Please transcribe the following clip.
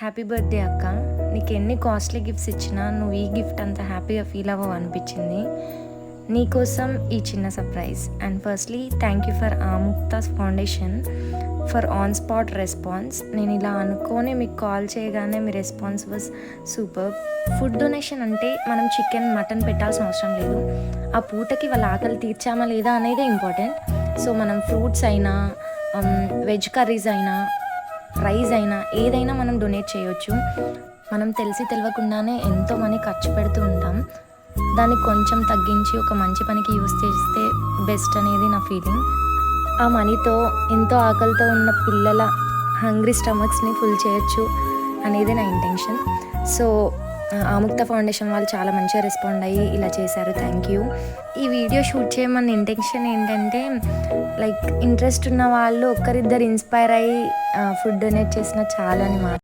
Happy birthday అక్క. నీకు ఎన్ని కాస్ట్లీ గిఫ్ట్స్ ఇచ్చినా నువ్వు ఈ గిఫ్ట్ అంత హ్యాపీగా ఫీల్ అవ్వవు అనిపించింది. నీకోసం ఈ చిన్న surprise. And firstly thank you for Amukta's foundation for on spot response. నేను ఇలా అనుకోనే మీకు కాల్ చేయగానే మీ response was super. Food donation అంటే మనం చికెన్ మటన్ పెట్టాల్సిన అవసరం లేదు. ఆ పూటకి వాళ్ళ ఆకలి తీర్చామా లేదా అనేదే ఇంపార్టెంట్. సో మనం ఫ్రూట్స్ అయినా వెజ్ కర్రీస్ అయినా రైస్ అయినా ఏదైనా మనం డొనేట్ చేయొచ్చు. మనం తెలిసి తెలియకుండానే ఎంతో మనీ ఖర్చు పెడుతూ ఉంటాం. దాన్ని కొంచెం తగ్గించి ఒక మంచి పనికి యూస్ చేస్తే బెస్ట్ అనేది నా ఫీలింగ్. ఆ మనీతో ఎంతో ఆకలితో ఉన్న పిల్లల హంగ్రీ స్టమక్స్ని ఫుల్ చేయొచ్చు అనేది నా ఇంటెన్షన్. సో ఆముక్త ఫౌండేషన్ వాళ్ళు చాలా మంచిగా రెస్పాండ్ అయ్యి ఇలా చేశారు. Thank you. ఈ వీడియో షూట్ చేయమన్న ఇంటెన్షన్ ఏంటంటే లైక్ ఇంట్రెస్ట్ ఉన్న వాళ్ళు ఒక్కరిద్దరు ఇన్స్పైర్ అయ్యి ఫుడ్ డొనేట్ చేసిన చాలా అని మాట.